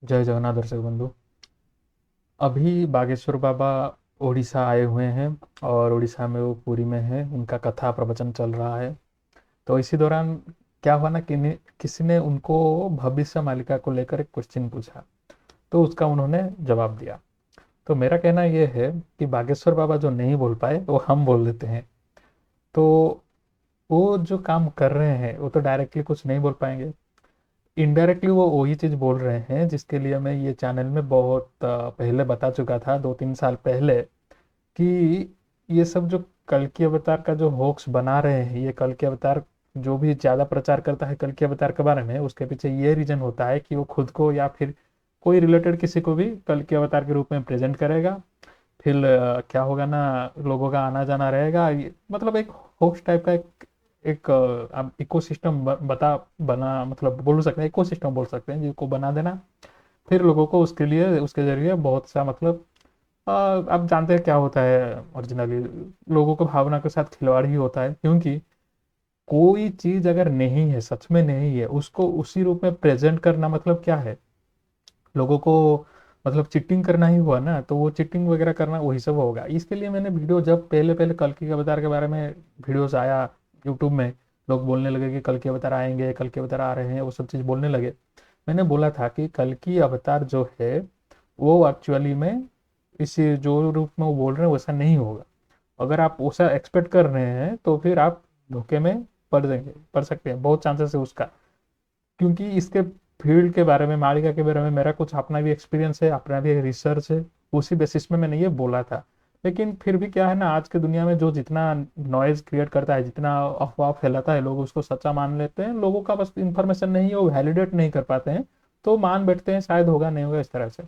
जय जगन्नाथ दर्शक बंधु। अभी बागेश्वर बाबा उड़ीसा आए हुए हैं और उड़ीसा में वो पुरी में है, उनका कथा प्रवचन चल रहा है। तो इसी दौरान क्या हुआ ना कि किसी ने उनको भविष्य मालिका को लेकर एक क्वेश्चन पूछा, तो उसका उन्होंने जवाब दिया। तो मेरा कहना यह है कि बागेश्वर बाबा जो नहीं बोल पाए वो हम बोल देते हैं। तो वो जो काम कर रहे हैं वो तो डायरेक्टली कुछ नहीं बोल पाएंगे, इनडायरेक्टली वो वही चीज बोल रहे हैं जिसके लिए मैं ये चैनल में बहुत पहले बता चुका था, 2-3 साल पहले, कि ये सब जो कल की अवतार का जो होक्स बना रहे हैं, ये कल के अवतार जो भी ज्यादा प्रचार करता है कल के अवतार के बारे में, उसके पीछे ये रीजन होता है कि वो खुद को या फिर कोई रिलेटेड किसी को भी कल के अवतार के रूप में प्रेजेंट करेगा। फिर क्या होगा ना, लोगों का आना जाना रहेगा, मतलब एक होस्ट टाइप का एक आप इकोसिस्टम बता बना, मतलब बोल सकते हैं इकोसिस्टम बोल सकते हैं जिसको बना देना। फिर लोगों को उसके लिए उसके जरिए बहुत सा मतलब आप जानते हैं क्या होता है ओरिजिनली, लोगों को भावना के साथ खिलवाड़ ही होता है, क्योंकि कोई चीज अगर नहीं है, सच में नहीं है, उसको उसी रूप में प्रेजेंट करना मतलब क्या है, लोगों को मतलब चिटिंग करना ही हुआ ना। तो वो चिटिंग वगैरह करना वही सब होगा। इसके लिए मैंने वीडियो, जब पहले पहले कल की अवतार के बारे में वीडियोस आया यूट्यूब में, लोग बोलने लगे कि कल के अवतार आएंगे, कल के अवतार आ रहे हैं, वो सब चीज़ बोलने लगे। मैंने बोला था कि कल की अवतार जो है वो एक्चुअली में इसी जो रूप में वो बोल रहे हैं वैसा नहीं होगा। अगर आप वैसा एक्सपेक्ट कर रहे हैं तो फिर आप धोखे में पड़ सकते हैं, बहुत चांसेस है उसका। क्योंकि इसके फील्ड के बारे में, मालिका के बारे में मेरा कुछ अपना भी एक्सपीरियंस है, अपना भी रिसर्च है, उसी बेसिस में मैंने ये बोला था। लेकिन फिर भी क्या है ना, आज के दुनिया में जो जितना नॉइज क्रिएट करता है, जितना अफवाह फैलाता है, लोग उसको सच्चा मान लेते हैं। लोगों का बस इंफॉर्मेशन नहीं है, वो वैलिडेट नहीं कर पाते हैं, तो मान बैठते हैं शायद होगा नहीं होगा इस तरह से।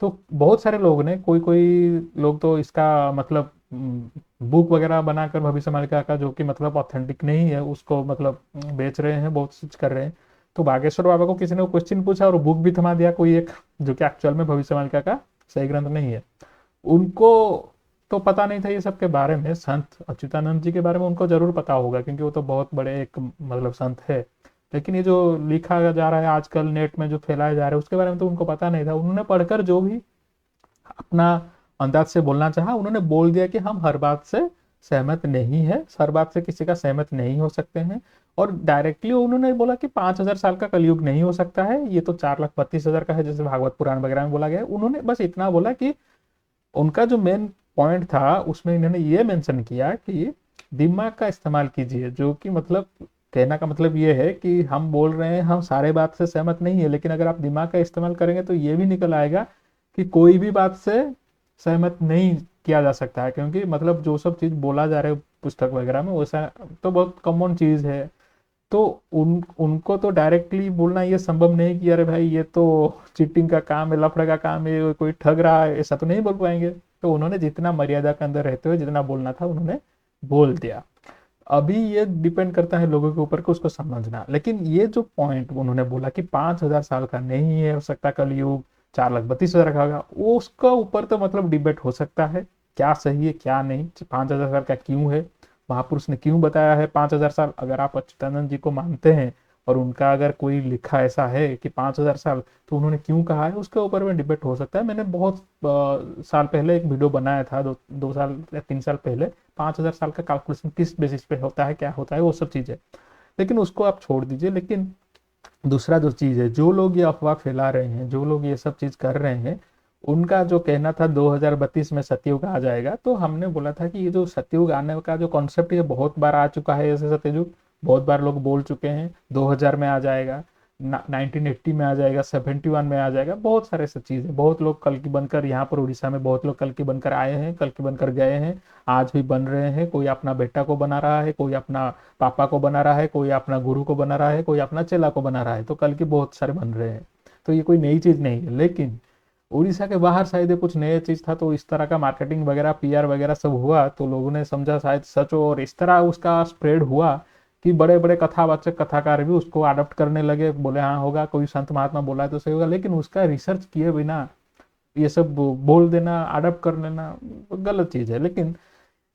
तो बहुत सारे लोग ने, कोई कोई लोग तो इसका मतलब बुक वगैरह बनाकर भविष्य मालिका का, जो कि मतलब ऑथेंटिक नहीं है, उसको मतलब बेच रहे हैं, बहुत चीज कर रहे हैं। तो बागेश्वर बाबा को किसी ने क्वेश्चन पूछा और बुक भी थमा दिया कोई एक, जो कि एक्चुअल में भविष्य मालिका का सही ग्रंथ नहीं है। उनको तो पता नहीं था ये सब के बारे में। संत अच्युतानंद जी के बारे में उनको जरूर पता होगा, क्योंकि वो तो बहुत बड़े एक मतलब संत है। लेकिन ये जो लिखा जा रहा है आजकल नेट में, जो फैलाया जा रहा है, उसके बारे में तो उनको पता नहीं था। उन्होंने पढ़कर जो भी अपना अंदाज से बोलना चाहा, उन्होंने बोल दिया कि हम हर बात से सहमत नहीं है, हर बात से किसी का सहमत नहीं हो सकते हैं। और डायरेक्टली उन्होंने बोला कि 5,000 साल का कलयुग नहीं हो सकता है, ये तो 4,32,000 का है, जैसे भागवत पुराण वगैरह में बोला गया है। उन्होंने बस इतना बोला कि उनका जो मेन पॉइंट था उसमें इन्होंने ये मेंशन किया कि दिमाग का इस्तेमाल कीजिए, जो कि मतलब कहना का मतलब ये है कि हम बोल रहे हैं हम सारे बात से सहमत नहीं है, लेकिन अगर आप दिमाग का इस्तेमाल करेंगे तो ये भी निकल आएगा कि कोई भी बात से सहमत नहीं किया जा सकता है, क्योंकि मतलब जो सब चीज बोला जा रहा है पुस्तक वगैरह में वैसा तो बहुत कॉमन चीज है। तो उनको तो डायरेक्टली बोलना ये संभव नहीं कि अरे भाई ये तो चीटिंग का काम है, लफड़े का काम है, ये कोई ठग रहा है, ऐसा तो नहीं बोल पाएंगे। तो उन्होंने जितना मर्यादा के अंदर रहते हुए जितना बोलना था उन्होंने बोल दिया। अभी ये डिपेंड करता है लोगों के ऊपर को उसको समझना। लेकिन ये जो पॉइंट उन्होंने बोला कि 5,000 साल का नहीं है हो सकता कलयुग, 4,32,000 का होगा, वो उसका ऊपर तो मतलब डिबेट हो सकता है क्या सही है क्या नहीं, 5,000 साल का क्यों है, महापुरुष ने क्यों बताया है 5,000 साल। अगर आप अच्युतानंद जी को मानते हैं और उनका अगर कोई लिखा ऐसा है कि 5,000 साल, तो उन्होंने क्यों कहा है उसके ऊपर में डिबेट हो सकता है। मैंने बहुत साल पहले एक वीडियो बनाया था, 2 साल या 3 साल पहले, 5,000 साल का कैलकुलेशन किस बेसिस पे होता है, क्या होता है, वो सब चीजें। लेकिन उसको आप छोड़ दीजिए। लेकिन दूसरा जो चीज है, जो लोग ये अफवाह फैला रहे हैं, जो लोग ये सब चीज कर रहे हैं, उनका जो कहना था 2032 में सतयुग आ जाएगा, तो हमने बोला था कि ये जो सतयुग आने का जो कॉन्सेप्ट, ये बहुत बार आ चुका है। जैसे सतयुग बहुत बार लोग बोल चुके हैं, 2000 में आ जाएगा, 1980 में आ जाएगा, 71 में आ जाएगा, बहुत सारे ऐसे चीज है। बहुत लोग कल की बनकर यहाँ पर उड़ीसा में बहुत लोग कल की बनकर आए हैं, कल की बनकर गए हैं, आज भी बन रहे हैं। कोई अपना बेटा को बना रहा है, कोई अपना पापा को बना रहा है, कोई अपना गुरु को बना रहा है, कोई अपना चेला को बना रहा है। तो कल की बहुत सारे बन रहे हैं, तो ये कोई नई चीज नहीं है। लेकिन उड़ीसा के बाहर शायद ये कुछ नया चीज था, तो इस तरह का मार्केटिंग वगैरह, पीआर वगैरह सब हुआ, तो लोगों ने समझा शायद सच हो, और इस तरह उसका स्प्रेड हुआ कि बड़े बड़े कथावाचक कथाकार भी उसको अडॉप्ट करने लगे, बोले हाँ होगा, कोई संत महात्मा बोला है तो सही होगा। लेकिन उसका रिसर्च किए बिना ये सब बोल देना, अडॉप्ट कर लेना, गलत चीज है। लेकिन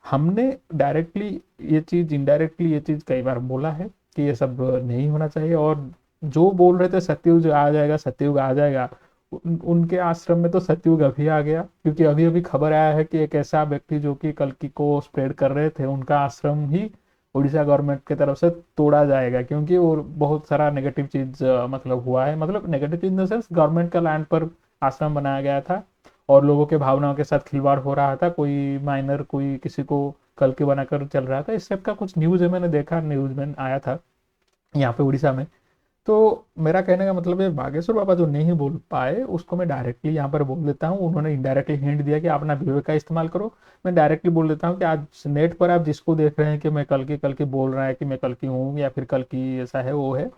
हमने डायरेक्टली ये चीज, इनडायरेक्टली ये चीज कई बार बोला है कि ये सब नहीं होना चाहिए। और जो बोल रहे थे सतयुग आ जाएगा, सतयुग आ जाएगा, उनके आश्रम में तो सतयुग अभी आ गया, क्योंकि अभी अभी खबर आया है कि एक ऐसा व्यक्ति जो कि कल्कि को स्प्रेड कर रहे थे, उनका आश्रम ही उड़ीसा गवर्नमेंट की तरफ से तोड़ा जाएगा, क्योंकि वो बहुत सारा नेगेटिव चीज मतलब हुआ है, मतलब नेगेटिव चीज इन द सेंस गवर्नमेंट का लैंड पर आश्रम बनाया गया था और लोगों के भावनाओं के साथ खिलवाड़ हो रहा था, कोई माइनर कोई किसी को कल्कि बनाकर चल रहा था, इस सब का कुछ न्यूज है, मैंने देखा न्यूज में आया था यहाँ पे उड़ीसा में। तो मेरा कहने का मतलब है बागेश्वर बाबा जो नहीं बोल पाए उसको मैं डायरेक्टली यहाँ पर बोल देता हूँ, उन्होंने इनडायरेक्टली हिंट दिया कि आप अपना विवेक का इस्तेमाल करो। मैं डायरेक्टली बोल देता हूँ कि आज नेट पर आप जिसको देख रहे हैं कि मैं कल की बोल रहा है कि मैं कल की हूँ या फिर कल की ऐसा है वो है,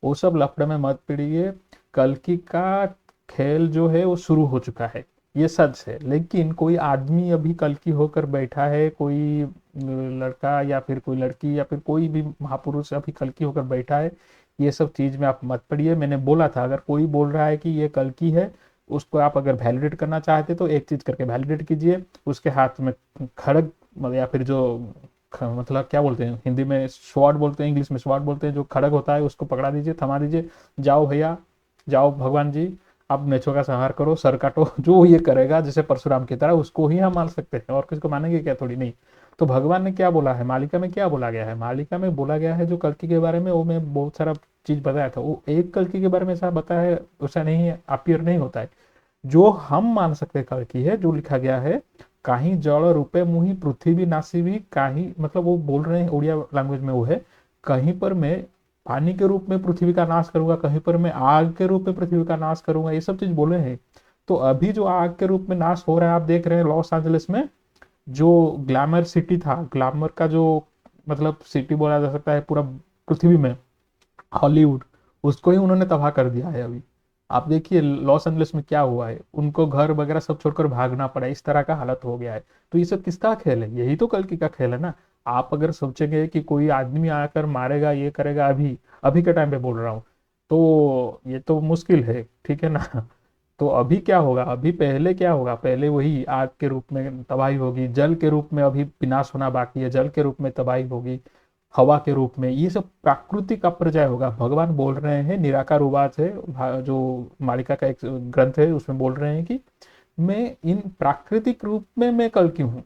वो सब लफड़े में मत पड़िए। कल्कि का खेल जो है वो शुरू हो चुका है, ये सच है, लेकिन कोई आदमी अभी कल्कि होकर बैठा है, कोई लड़का या फिर कोई लड़की या फिर कोई भी महापुरुष अभी कल्कि होकर बैठा है, ये सब चीज में आप मत पड़िए। मैंने बोला था अगर कोई बोल रहा है कि ये कल्कि है, उसको आप अगर वैलिडेट करना चाहते तो एक चीज करके वैलिडेट कीजिए, उसके हाथ में खड़ग या फिर जो मतलब क्या बोलते हैं हिंदी में स्वॉर्ड बोलते हैं, इंग्लिश में स्वॉर्ड बोलते हैं, जो खड़ग होता है उसको पकड़ा दीजिए, थमा दीजिए, जाओ भैया जाओ भगवान जी, आप नेचो का संहार करो, सर काटो, जो ये करेगा जैसे परशुराम की तरह उसको ही हम मान सकते हैं और किसी को मानेंगे क्या, थोड़ी नहीं। तो भगवान ने क्या बोला है, मालिका में क्या बोला गया है, मालिका में बोला गया है जो कल्कि के बारे में, वो मैं बहुत सारा चीज बताया था, वो एक कल्कि के बारे में ऐसा बताया है, वैसा नहीं है, अपीयर नहीं होता है। जो हम मान सकते कल्कि है, जो लिखा गया है, काही जड़ रूपे मुहि पृथ्वी नासी भी काही, मतलब वो बोल रहे हैं उड़िया लैंग्वेज में, वो है कहीं पर मैं पानी के रूप में पृथ्वी का नाश करूंगा, कहीं पर मैं आग के रूप में पृथ्वी का नाश करूंगा, ये सब चीज बोले हैं। तो अभी जो आग के रूप में नाश हो रहा है आप देख रहे हैं लॉस एंजलिस में, जो ग्लैमर सिटी था, ग्लैमर का जो मतलब सिटी बोला जा सकता है पूरा पृथ्वी में, हॉलीवुड, उसको ही उन्होंने तबाह कर दिया है अभी। आप देखिए लॉस एंजलिस में क्या हुआ है, उनको घर वगैरह सब छोड़कर भागना पड़ा, इस तरह का हालत हो गया है। तो ये सब किसका खेल है, यही तो कल्कि का खेल है ना। आप अगर सोचेंगे कि कोई आदमी आकर मारेगा ये करेगा, अभी अभी के टाइम पे बोल रहा हूँ, तो ये तो मुश्किल है, ठीक है ना। तो अभी क्या होगा, अभी पहले क्या होगा, पहले वही आग के रूप में तबाही होगी, जल के रूप में अभी विनाश होना बाकी है, जल के रूप में तबाही होगी, हवा के रूप में, ये सब प्राकृतिक अपरजय होगा। भगवान बोल रहे हैं, निराकार उवाच है जो मालिका का एक ग्रंथ है, उसमें बोल रहे हैं कि मैं इन प्राकृतिक रूप में मैं कल्कि हूँ,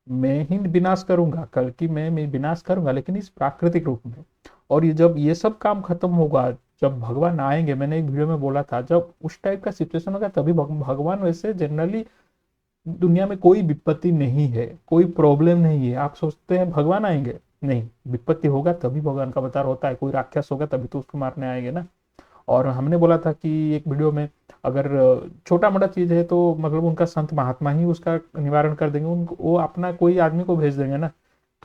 मैं ही विनाश करूंगा, कल्कि मैं विनाश करूंगा, लेकिन इस प्राकृतिक रूप में। और ये जब ये सब काम खत्म होगा, जब भगवान आएंगे, मैंने एक वीडियो में बोला था, जब उस टाइप का सिचुएशन होगा तभी भगवान, वैसे जनरली दुनिया में कोई विपत्ति नहीं है, कोई प्रॉब्लम नहीं है, आप सोचते हैं भगवान आएंगे, नहीं, विपत्ति होगा तभी भगवान का अवतार होता है, कोई राक्षस होगा तभी तो उसको मारने आएंगे ना। और हमने बोला था कि एक वीडियो में, अगर छोटा मोटा चीज है तो मतलब उनका संत महात्मा ही उसका निवारण कर देंगे, उनको वो अपना कोई आदमी को भेज देंगे ना,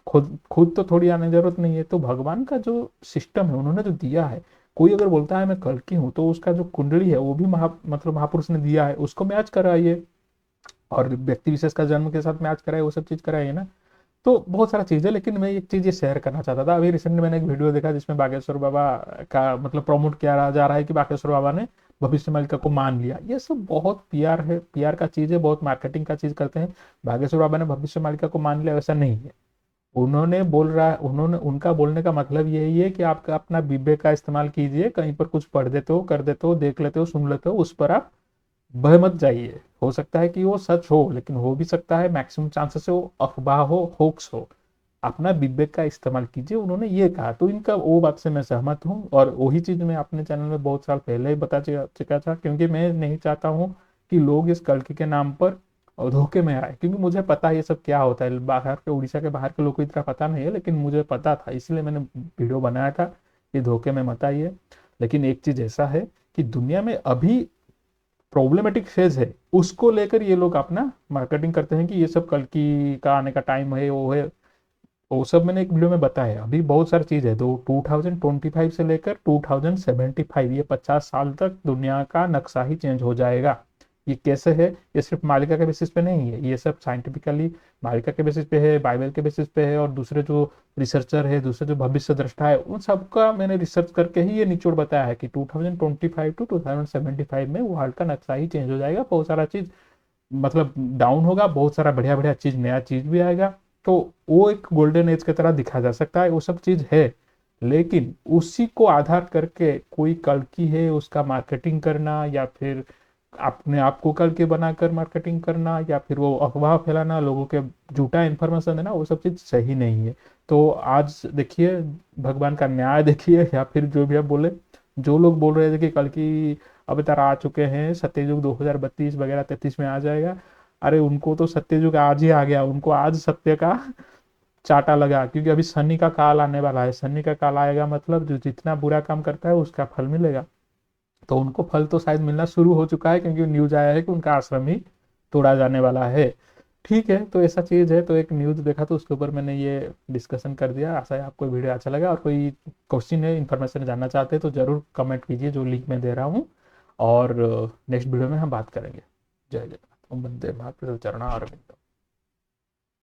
खुद खुद तो थोड़ी आने की जरूरत नहीं है। तो भगवान का जो सिस्टम है उन्होंने जो दिया है, कोई अगर बोलता है मैं कल्कि हूँ, तो उसका जो कुंडली है वो भी मतलब महापुरुष ने दिया है, उसको मैच कराइए, और व्यक्ति विशेष का जन्म के साथ मैच कराए, वो सब चीज कराइए ना। तो बहुत सारा चीज है, लेकिन मैं एक चीज ये शेयर करना चाहता था, अभी रिसेंटली मैंने एक वीडियो देखा जिसमें बागेश्वर बाबा का मतलब प्रमोट किया जा रहा है कि बागेश्वर बाबा ने भविष्य मालिका को मान लिया। ये सब बहुत पीआर है, पीआर का चीज है, बहुत मार्केटिंग का चीज करते हैं। बागेश्वर बाबा ने भविष्य मालिका को मान लिया, वैसा नहीं है। उन्होंने बोल रहा है, उन्होंने उनका बोलने का मतलब यही है कि आप अपना विवेक का इस्तेमाल कीजिए, कहीं पर कुछ पढ़ देते हो, कर देते हो, देख लेते हो, सुन लेते हो, उस पर आप बह मत जाइए। हो सकता है कि वो सच हो, लेकिन हो भी सकता है मैक्सिमम चांसेस है वो अफवाह हो, होक्स हो। अपना विवेक का इस्तेमाल कीजिए, उन्होंने ये कहा, तो इनका वो बात से मैं सहमत हूँ, और वही चीज मैं अपने चैनल में बहुत साल पहले ही बता चुका था, क्योंकि मैं नहीं चाहता हूँ कि लोग इस कल्कि के नाम पर धोखे में आए, क्योंकि मुझे पता है ये सब क्या होता है, बाहर के उड़ीसा के बाहर के लोग को इतना पता नहीं है, लेकिन मुझे पता था, इसलिए मैंने वीडियो बनाया था कि धोखे में मत आइए। लेकिन एक चीज ऐसा है कि दुनिया में अभी प्रॉब्लमेटिक फेज है, उसको लेकर ये लोग अपना मार्केटिंग करते हैं कि ये सब कल्कि का आने का टाइम है, वो है, वो सब मैंने एक वीडियो में बताया। अभी बहुत सारी चीज है, तो 2025 से लेकर 2075, ये 50 साल तक दुनिया का नक्शा ही चेंज हो जाएगा। ये कैसे है, ये सिर्फ मालिका के बेसिस पे नहीं है, ये सब साइंटिफिकली मालिका के बेसिस पे है, बाइबल के बेसिस पे है, और दूसरे जो रिसर्चर है, दूसरे जो भविष्य दृष्टा है, उन सबका मैंने रिसर्च करके ही ये निचोड़ बताया है कि 2025 टू 2075 में वर्ल्ड का नक्शा ही चेंज हो जाएगा, बहुत सारा चीज मतलब डाउन होगा, बहुत सारा बढ़िया बढ़िया चीज, नया चीज भी आएगा। तो वो एक गोल्डन एज की तरह दिखा जा सकता है, वो सब चीज है। लेकिन उसी को आधार करके कोई कल्कि है उसका मार्केटिंग करना, या फिर अपने आप को करके बनाकर मार्केटिंग करना या फिर वो अफवाह फैलाना, लोगों के झूठा इन्फॉर्मेशन देना, वो सब चीज़ सही नहीं है। तो आज देखिए भगवान का न्याय देखिए, या फिर जो भी आप बोले, जो लोग बोल रहे थे कि कल की अवतार आ चुके हैं, सत्ययुग 2032 वगैरह 33 में आ जाएगा, अरे उनको तो सत्ययुग आज ही आ गया, उनको आज सत्य का चाटा लगा, क्योंकि अभी शनि का काल आने वाला है। शनि का काल आएगा मतलब जो जितना बुरा काम करता है उसका फल मिलेगा। तो उनको फल तो शायद मिलना शुरू हो चुका है, क्योंकि न्यूज आया है कि उनका आश्रम ही तोड़ा जाने वाला है। ठीक है, तो ऐसा चीज़ है, तो एक न्यूज देखा तो उसके ऊपर मैंने ये डिस्कशन कर दिया। आशा है आपको वीडियो अच्छा लगा, और कोई क्वेश्चन है, इन्फॉर्मेशन जानना चाहते हैं तो जरूर कमेंट कीजिए, जो लिंक मैं दे रहा हूँ, और नेक्स्ट वीडियो में हम बात करेंगे। जय जगन्नाथ। ओम वंदे मातरम चरणा अरविंद।